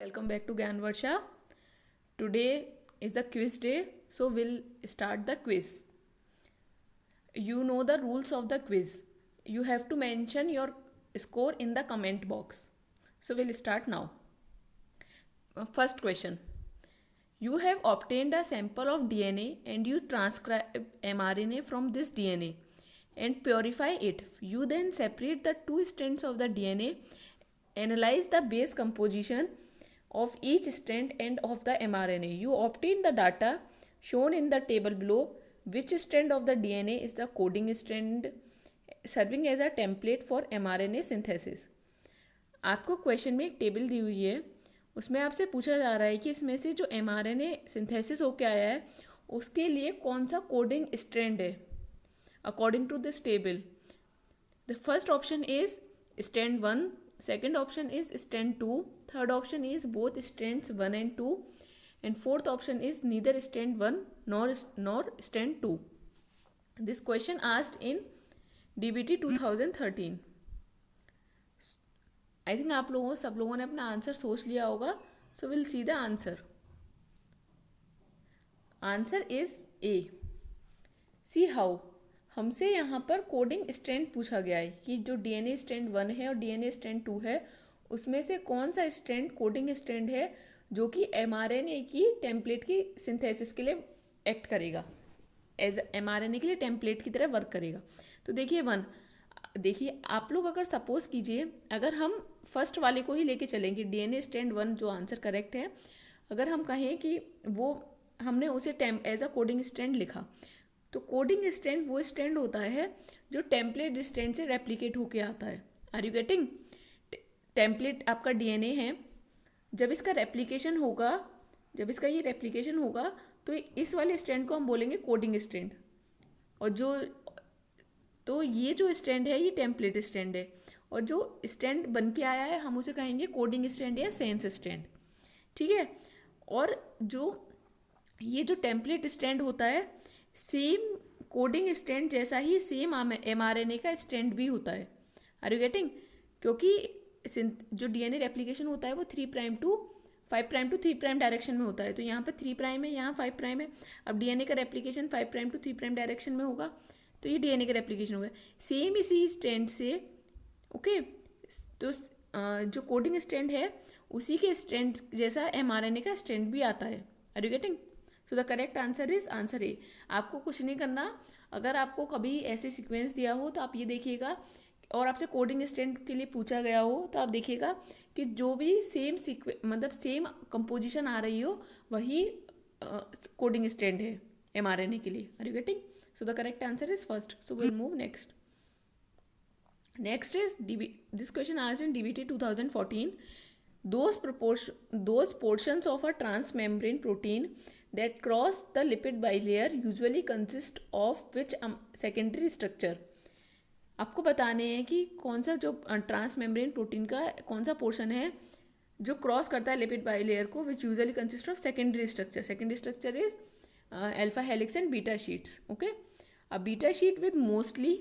Welcome back to Gyan Varsha. Today is the quiz day, so we'll start the quiz. You know the rules of the quiz. You have to mention your score in the comment box. So we'll start now. First question. You have obtained a sample of DNA and you transcribe mRNA from this DNA and purify it. You then separate the two strands of the DNA, analyze the base composition of each strand and of the mRNA. You obtain the data shown in the table below. Which strand of the DNA is the coding strand, serving as a template for mRNA synthesis? आपको question में एक table दी हुई है, उसमें आपसे पूछा जा रहा है कि इसमें से जो mRNA सिंथेसिस होके आया है उसके लिए कौन सा कोडिंग स्ट्रैंड है according to this table. The first option is strand 1, second option is strand 2, third option is both strands 1 and 2, and fourth option is neither strand 1 nor strand 2. This question asked in DBT 2013. I think आप लोगों सब लोगों ने अपना answer सोच लिया होगा. So we'll see the answer. Answer is A. See how. हमसे यहाँ पर कोडिंग स्ट्रैंड पूछा गया है कि जो डीएनए स्ट्रैंड 1 है और डीएनए स्ट्रैंड 2 है उसमें से कौन सा स्ट्रैंड कोडिंग स्ट्रैंड है जो कि एमआरएनए की टेम्पलेट की सिंथेसिस के लिए एक्ट करेगा, एज एमआरएनए के लिए टेम्पलेट की तरह वर्क करेगा. तो देखिए आप लोग अगर सपोज कीजिए अगर हम फर्स्ट वाले को ही लेके चलेंगे डीएनए स्ट्रैंड 1 जो आंसर करेक्ट है, अगर हम कहें कि वो हमने उसे एज अ कोडिंग स्ट्रैंड लिखा तो कोडिंग स्ट्रैंड वो स्ट्रैंड होता है जो टेम्पलेट स्ट्रैंड से रेप्लिकेट होके आता है. Are you getting? टेम्पलेट आपका डीएनए है, जब इसका ये रेप्लिकेशन होगा तो इस वाले स्ट्रैंड को हम बोलेंगे कोडिंग स्ट्रैंड, और तो ये जो स्ट्रैंड है ये टेम्पलेट स्ट्रैंड है, और जो स्ट्रैंड बन के आया है हम उसे कहेंगे कोडिंग स्ट्रैंड या सेंस स्ट्रैंड. ठीक है. और ये जो टेम्पलेट स्ट्रैंड होता है सेम कोडिंग स्ट्रैंड जैसा ही सेम एमआरएनए का स्ट्रैंड भी होता है. Are you getting? क्योंकि जो डीएनए रेप्लिकेशन होता है वो 3 प्राइम टू 3 प्राइम डायरेक्शन में होता है. तो यहाँ पर 3 प्राइम है, यहाँ 5 प्राइम है. अब डीएनए का replication 5 prime to 3 prime direction में होगा तो ये डीएनए का रेप्लिकेशन होगा सेम इसी स्ट्रैंड से. ओके. तो जो कोडिंग स्ट्रैंड है उसी के स्ट्रैंड जैसा एमआरएनए का स्ट्रैंड भी आता है. Are you getting? So the correct answer is answer A. आपको कुछ नहीं करना. अगर आपको कभी ऐसे सीक्वेंस दिया हो तो आप ये देखिएगा, और आपसे कोडिंग स्ट्रैंड के लिए पूछा गया हो तो आप देखिएगा कि जो भी सेम कंपोजिशन आ रही हो वही कोडिंग स्ट्रैंड है एमआरएनए के लिए. Are you getting? So the correct answer is first. So will move next. Next is this question asked in DBT 2014. Those portions of a transmembrane protein that cross the lipid bilayer usually consist of which secondary structure. आपको बताने हैं कि कौन सा जो transmembrane protein का कौन सा पोर्शन है जो क्रॉस करता है लिपिड बाइलेयर को, विच usually consist of secondary structure. Secondary structure is alpha helix and beta sheets. Okay. A beta sheet with mostly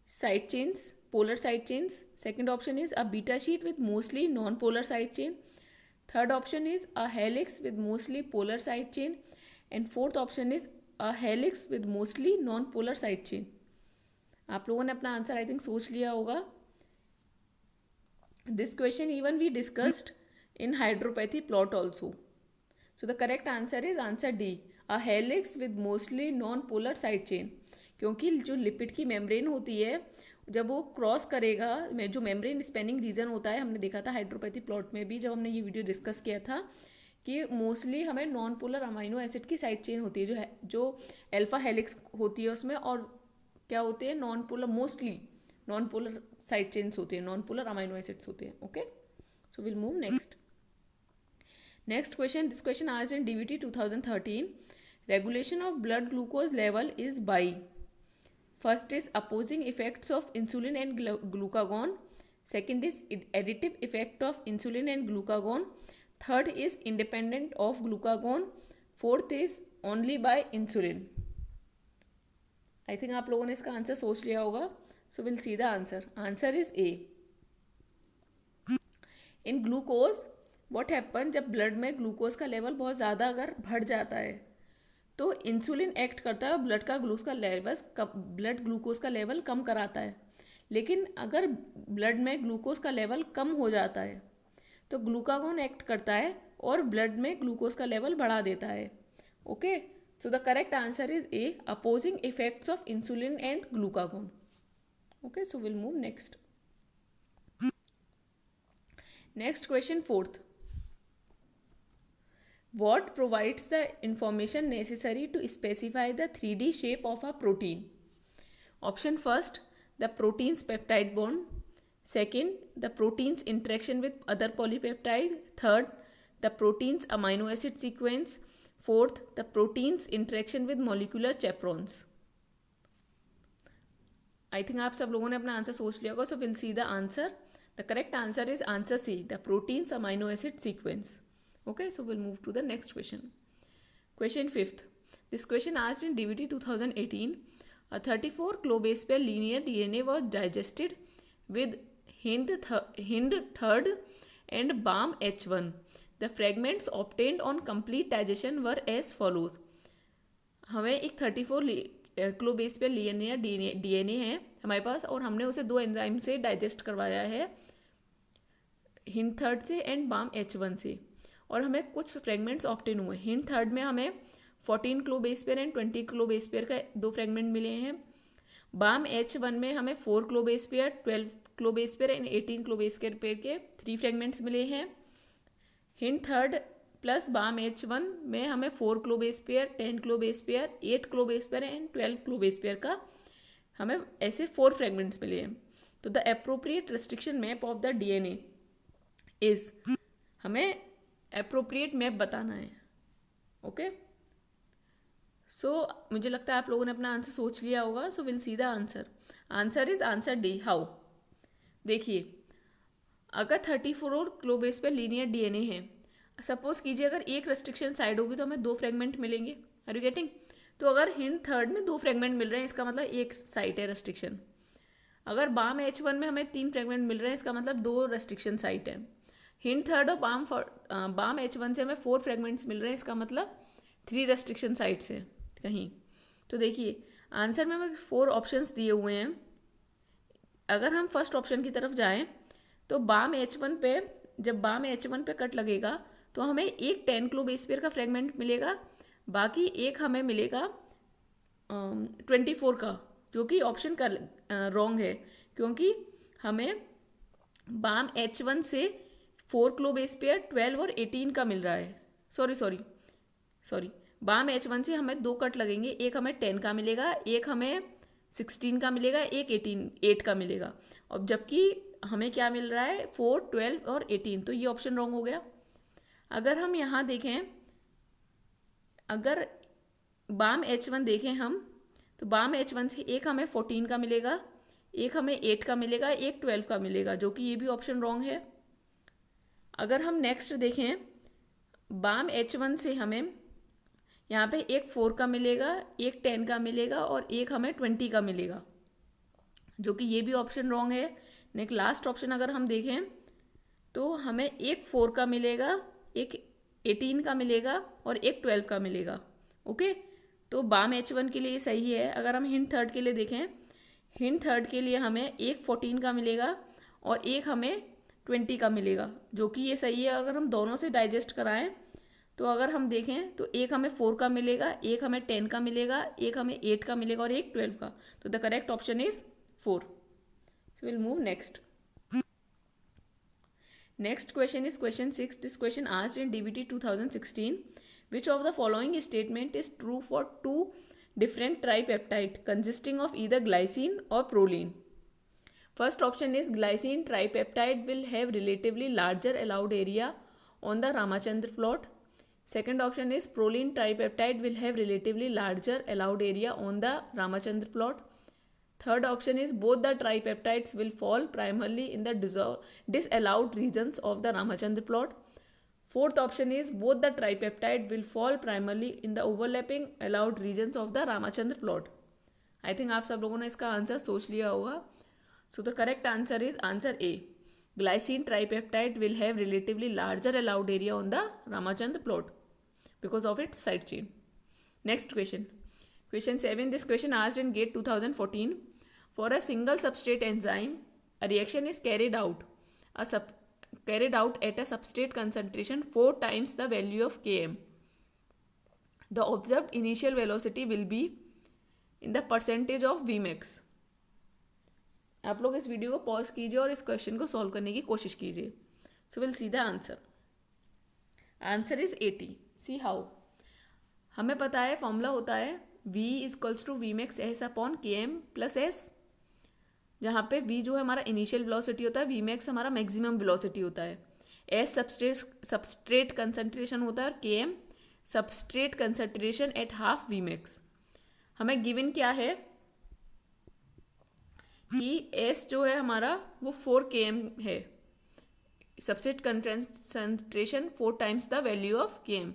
side chains, polar side chains. Second option is a beta sheet with mostly non-polar side chain. Third option is a helix with mostly polar side chain, and fourth option is a helix with mostly non-polar side chain. आप लोगों ने अपना answer I think सोच लिया होगा. This question even we discussed in hydropathy plot also. So the correct answer is answer D, a helix with mostly non polar side chain. क्योंकि जो lipid की मेम्ब्रेन होती है जब वो क्रॉस करेगा, जो मेम्ब्रेन स्पेनिंग रीजन होता है, हमने देखा था हाइड्रोपैथी प्लॉट में भी जब हमने ये वीडियो डिस्कस किया था कि मोस्टली हमें नॉन पोलर अमाइनो एसिड की साइड चेन होती है जो अल्फा हेलिक्स होती है उसमें, और क्या होते हैं mostly non polar side chains होते हैं, नॉन पोलर अमाइनो एसिड्स होते हैं. Okay. So will move next. Next question. This question asked in DBT 2013. Regulation of blood glucose level is by. First is opposing effects of insulin and glucagon. Second is additive effect of insulin and glucagon. Third is independent of glucagon. Fourth is only by insulin. I think आप लोगों ने इसका answer सोच लिया होगा. So we'll see the answer. Answer is A. In glucose, what happen जब blood में glucose का लेवल बहुत ज़्यादा अगर बढ़ जाता है तो इंसुलिन एक्ट करता है और ब्लड ग्लूकोज का लेवल कम कराता है। लेकिन अगर ब्लड में ग्लूकोज का लेवल कम हो जाता है तो ग्लूकागोन एक्ट करता है और ब्लड में ग्लूकोज का लेवल बढ़ा देता है। Okay, so the correct answer is a, opposing effects of insulin and glucagon. Okay, so will move next. Next question, fourth. What provides the information necessary to specify the 3D shape of a protein? Option first, the protein's peptide bond. Second, the protein's interaction with other polypeptide. Third, the protein's amino acid sequence. Fourth, the protein's interaction with molecular chaperones. I think आप सब लोगों ने अपना answer सोच लिया होगा, so we'll see the answer. The correct answer is answer C, the protein's amino acid sequence. Okay, so we'll move to the next question. Question 5th. This question asked in DBT 2018. A 34 kilobase pair linear DNA was digested with hind third and BAM H1. The fragments obtained on complete digestion were as follows. हमें एक 34 किलोबेस पे linear DNA है हमारे पास और हमने उसे 2 enzyme से digest करवाया है, हिंड थर्ड से एंड बाम H1 से, और हमें कुछ फ्रेगमेंट्स ऑप्टेन हुए। हिंड थर्ड में हमें 14 kilo base pair and 20 kilo base pair का 2 फ्रेगमेंट मिले हैं। बाम H1 में हमें 4 kilo base pair, 12 kilo base pair and 18 kilo base pair के 3 फ्रेगमेंट्स मिले हैं। Hind third plus balm H1 में हमें 4 kilo base pair, 10 kilo base pair, 8 kilo base pair and 12 kilo base pair का हमें ऐसे 4 फ्रेगमेंट्स मिले हैं। तो the appropriate restriction map of the DNA is, हमें एप्रोप्रिएट मैप बताना है। ओके, सो मुझे लगता है आप लोगों ने अपना आंसर सोच लिया होगा। So will see the answer. Answer is answer D, how. देखिए, अगर 34 किलो बेस पे लीनियर डीएनए है, सपोज कीजिए अगर एक रेस्ट्रिक्शन साइड होगी तो हमें 2 फ्रेगमेंट मिलेंगे। Are you getting? तो अगर हिंड थर्ड में 2 फ्रेगमेंट मिल रहे हैं, इसका मतलब एक साइट है रेस्ट्रिक्शन। अगर बाम H1 में हमें 3 फ्रेगमेंट मिल रहे हैं, इसका मतलब 2 रेस्ट्रिक्शन साइट है। हिंड थर्ड और बाम H1 से हमें 4 फ्रेगमेंट्स मिल रहे हैं, इसका मतलब 3 रेस्ट्रिक्शन साइट्स है कहीं। तो देखिए आंसर में हमें 4 ऑप्शंस दिए हुए हैं। अगर हम फर्स्ट ऑप्शन की तरफ जाएं तो बाम H1 पे, जब बाम H1 पे कट लगेगा तो हमें एक 10 किलो बेस पेयर का फ्रेगमेंट मिलेगा, बाकी एक हमें मिलेगा 24 का, जो कि ऑप्शन का रॉन्ग है, क्योंकि हमें बाम H1 से 4 किलो बेस पेयर 12 और 18 का मिल रहा है। सॉरी, बाम H1 से हमें 2 कट लगेंगे, एक हमें 10 का मिलेगा, एक हमें 16 का मिलेगा, एक 8 का मिलेगा, और जबकि हमें क्या मिल रहा है 4, 12 और 18, तो ये ऑप्शन रॉन्ग हो गया। अगर हम यहाँ देखें, अगर बाम H1 देखें हम, तो बाम H1 से एक हमें 14 का मिलेगा, एक हमें 8 का मिलेगा, एक 12 का मिलेगा, जो कि ये भी ऑप्शन रॉन्ग है। अगर हम नेक्स्ट देखें, बाम H1 से हमें यहाँ पे एक 4 का मिलेगा, एक 10 का मिलेगा और एक हमें 20 का मिलेगा, जो कि ये भी ऑप्शन रॉन्ग है। नेक्स्ट लास्ट ऑप्शन अगर हम देखें तो हमें एक 4 का मिलेगा, एक 18 का मिलेगा और एक 12 का मिलेगा। ओके, तो बाम H1 के लिए ये सही है। अगर हम हिंड थर्ड के लिए देखें, हिंड थर्ड के लिए हमें एक 14 का मिलेगा और एक हमें 20 का मिलेगा, जो कि ये सही है। अगर हम दोनों से डाइजेस्ट कराएं तो अगर हम देखें तो एक हमें 4 का मिलेगा, एक हमें 10 का मिलेगा, एक हमें 8 का मिलेगा और एक 12 का। तो the correct option is 4। So will move next. Next question is question 6. This question asked in DBT 2016. Which of the following statement is true for 2 different tripeptide consisting of either glycine or proline? First option is glycine tripeptide will have relatively larger allowed area on the Ramachandra plot. Second option is proline tripeptide will have relatively larger allowed area on the Ramachandra plot. Third option is both the tripeptides will fall primarily in the disallowed regions of the Ramachandra plot. Fourth option is both the tripeptide will fall primarily in the overlapping allowed regions of the Ramachandra plot. I think आप सब लोगों ने इसका answer सोच लिया होगा। So the correct answer is answer A. glycine tripeptide will have relatively larger allowed area on the Ramachandra plot because of its side chain. Next question. Question 7. This question asked in GATE 2014. For a single substrate enzyme, a reaction is carried out at a substrate concentration 4 times the value of Km. The observed initial velocity will be in the percentage of Vmax. आप लोग इस video को pause कीजिए और इस question को solve करने की कोशिश कीजिए. So will see the answer. Answer is 80. See how. हमें पता है फॉर्मूला होता है V equals to V max S upon K M plus S, जहाँ पे V जो है हमारा इनिशियल वेलोसिटी होता है, V मैक्स हमारा मैक्सिमम वेलोसिटी होता है, S सबस्ट्रेट कंसंट्रेशन होता है और Km substrate concentration at half V max. हमें गिवन क्या है कि S जो है हमारा वो 4 Km है, substrate concentration 4 times the value of Km.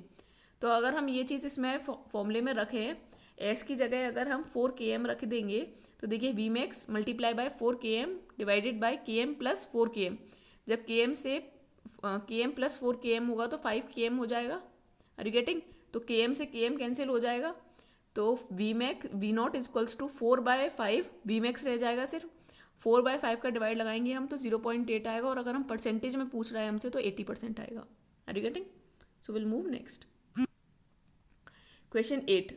तो अगर हम ये चीज़ इसमें फॉर्मूले में रखें, S की जगह अगर हम 4 Km रख देंगे तो देखिए V max multiply by 4 Km divided by Km plus 4 Km. जब Km से Km प्लस 4 Km होगा तो 5 Km हो जाएगा. Are you getting? तो Km से Km कैंसिल हो जाएगा, तो V naught equals to 4/5 V max रह जाएगा. सिर्फ 4/5 का डिवाइड लगाएंगे हम तो 0.8 आएगा, और अगर हम परसेंटेज में पूछ रहा है हमसे तो 80% आएगा. Are you getting? So will move next. Question 8.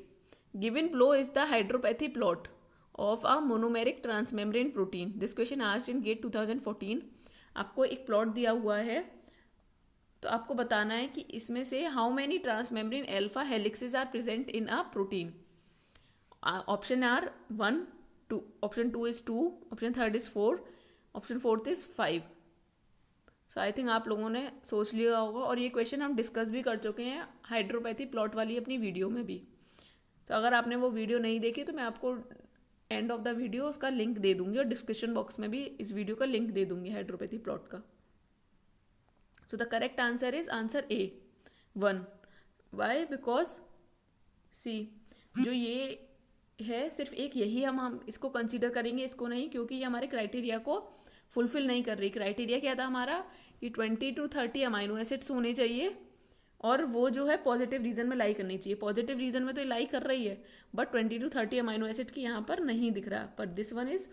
Given below is the hydropathy plot of a monomeric transmembrane protein. This question asked in GATE 2014. आपको एक प्लॉट दिया हुआ है तो आपको बताना है कि इसमें से how many transmembrane alpha helices are present in a protein. Option are 1, 2, option 2 is 2, option 3 is 4, option 4 is 5. So I think आप लोगों ने सोच लिया होगा, और ये क्वेश्चन हम डिस्कस भी कर चुके हैं हाइड्रोपैथी प्लॉट वाली अपनी वीडियो में भी. तो अगर आपने वो वीडियो नहीं देखी तो मैं आपको एंड ऑफ द वीडियो उसका लिंक दे दूंगी, और डिस्क्रिप्शन बॉक्स में भी इस वीडियो का लिंक दे दूंगी हाइड्रोपैथी प्लॉट का. So the correct answer is answer A 1. Why? Because C जो ये है सिर्फ एक यही हम इसको कंसीडर करेंगे, इसको नहीं, क्योंकि ये हमारे क्राइटेरिया को फुलफिल नहीं कर रही. क्राइटेरिया क्या था हमारा कि 20 to 30 अमाइनो एसिड्स होने चाहिए, और वो जो है पॉजिटिव रीजन में लाई करनी चाहिए. पॉजिटिव रीजन में तो लाई कर रही है, बट 20 to 30 अमाइनो एसिड की यहाँ पर नहीं दिख रहा. पर this one is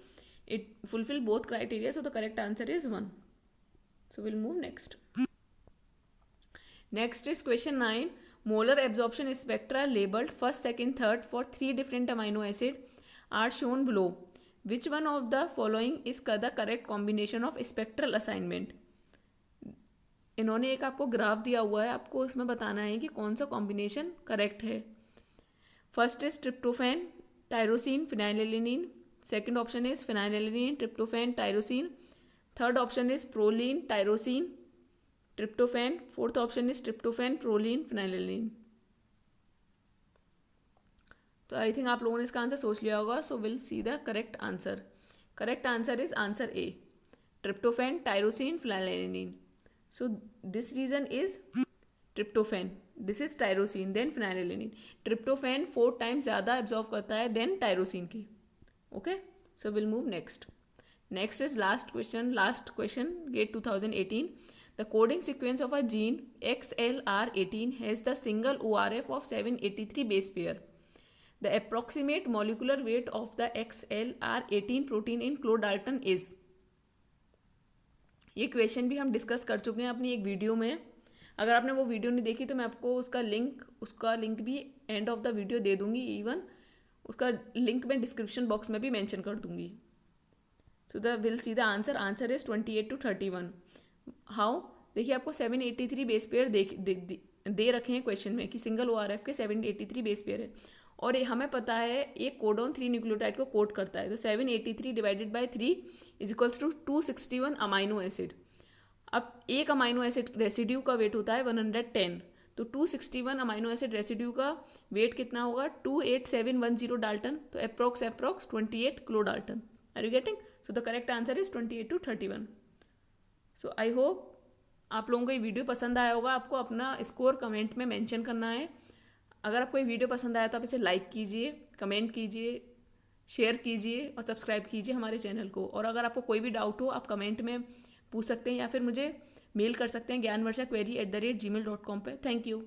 it fulfil both criteria, so the correct answer is 1. So will move next. Next is question 9. Molar absorption spectra labelled first, second, third for 3 different amino acid are shown below. Which one of the following is the correct combination of spectral assignment? इन्होंने एक आपको graph दिया हुआ है, आपको उसमें बताना है कि कौन सा कॉम्बिनेशन करेक्ट है. First is tryptophan tyrosine phenylalanine, second option is phenylalanine tryptophan tyrosine, third option is proline tyrosine tryptophan, fourth option is tryptophan proline phenylalanine. तो आई थिंक आप लोगों ने इसका आंसर सोच लिया होगा. So will see the correct answer. Correct answer is answer A tryptophan tyrosine phenylalanine. So this region is tryptophan, this is tyrosine, then phenylalanine. Tryptophan 4 times ज़्यादा absorb करता है देन टायरोसिन की. Okay, so will move next. Next is last question GATE 2018. The coding sequence of a gene XLR18 has the single ORF of 783 base pair. The approximate molecular weight of the XLR18 protein in क्लोडाल्टन is. ये question भी हम discuss कर चुके हैं अपनी एक video में. अगर आपने वो वीडियो नहीं देखी तो मैं आपको उसका लिंक भी एंड ऑफ द वीडियो दे दूंगी. इवन उसका लिंक मैं डिस्क्रिप्शन बॉक्स में भी मेंशन कर दूंगी. So the will see the answer. Answer is 28 to 31. How? देखिए आपको 783 बेस पेयर दे रखे हैं क्वेश्चन में कि सिंगल ORF के 783 बेस पेयर है, और हमें पता है ये कोडॉन 3 न्यूक्लियोटाइड को कोड करता है. तो 783 divided by 3 is equals to 261 amino acid. अब एक अमाइनो एसिड रेसिड्यू का वेट होता है 110, तो 261 अमाइनो एसिड रेसिड्यू का वेट कितना होगा? 28710 डाल्टन. तो approx 28 kilo dalton. Are you getting? So the correct answer is 28 to 31. So I hope आप लोगों को ये वीडियो पसंद आया होगा. आपको अपना स्कोर कमेंट में मेंशन करना है. अगर आपको ये वीडियो पसंद आया तो आप इसे लाइक कीजिए, कमेंट कीजिए, शेयर कीजिए और सब्सक्राइब कीजिए हमारे चैनल को. और अगर आपको कोई भी डाउट हो आप कमेंट में पूछ सकते हैं या फिर मुझे मेल कर सकते हैं ज्ञानवर्षा@gmail.com पे। Thank you.